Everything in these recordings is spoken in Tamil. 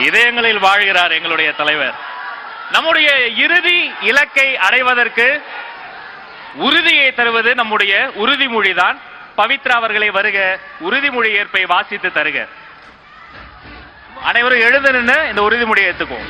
இதயங்களில் வாழ்கிறார் எங்களுடைய தலைவர். நம்முடைய இறுதி இலக்கை அடைவதற்கு உறுதியை தருவது நம்முடைய உறுதிமொழிதான். பவித்ரா அவர்களை வருக, உறுதிமொழி ஏற்பை வாசித்து தருக. அனைவரும் எழுந்து நின்று இந்த உறுதிமொழியை ஏற்றுக்குவோம்.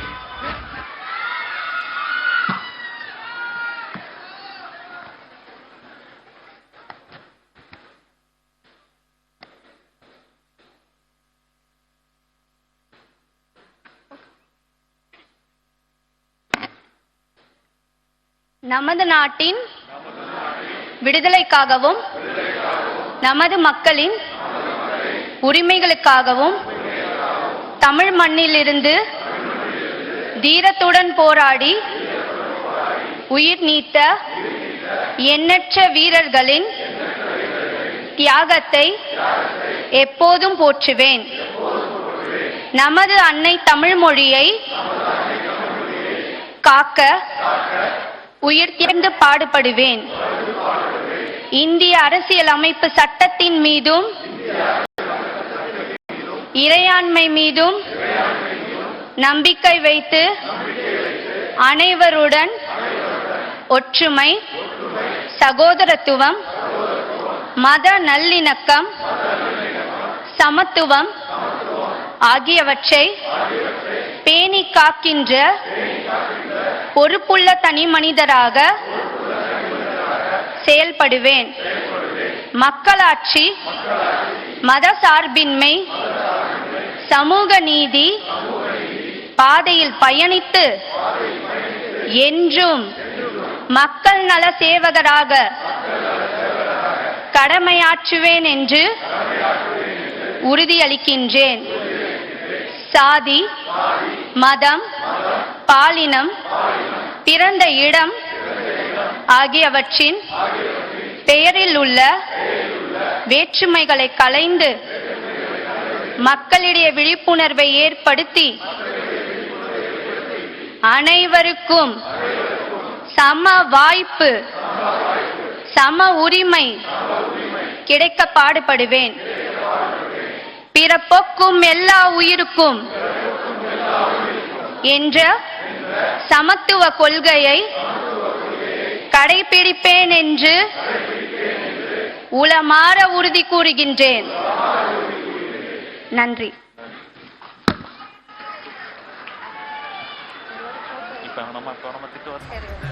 நமது நாட்டின் விடுதலைக்காகவும் நமது மக்களின் உரிமைகளுக்காகவும் தமிழ் மண்ணிலிருந்து தீரத்துடன் போராடி உயிர் நீத்த எண்ணற்ற வீரர்களின் தியாகத்தை எப்போதும் போற்றுவேன். நமது அன்னை தமிழ் மொழியை காக்க உயிர் திறந்து பாடுபடுவேன். இந்திய அரசியல் அமைப்பு சட்டத்தின் மீதும் இறையாண்மை மீதும் நம்பிக்கை வைத்து அனைவருடன் ஒற்றுமை, சகோதரத்துவம், மத நல்லிணக்கம், சமத்துவம் ஆகியவற்றை பேணி காக்கின்ற பொறுப்புள்ள தனி மனிதராக செயல்படுவேன். மக்களாட்சி, மத சார்பின்மை, சமூக நீதி பாதையில் பயணித்து என்றும் மக்கள் நல சேவகராக கடமையாற்றுவேன் என்று உறுதியளிக்கின்றேன். சாதி, மதம், பாலினம், பிறந்த இடம் ஆகியவற்றின் பெயரில் உள்ள வேற்றுமைகளை களைந்து மக்களிடையே விழிப்புணர்வை ஏற்படுத்தி அனைவருக்கும் சம வாய்ப்பு, சம உரிமை கிடைக்க பாடுபடுவேன். பிறப்போக்கும் எல்லா உயிருக்கும் என்ற சமத்துவ கொள்கையை கடைபிடிப்பேன் என்று உளமாற உறுதி கூறுகின்றேன். நன்றி. இப்ப நம்ம திட்டு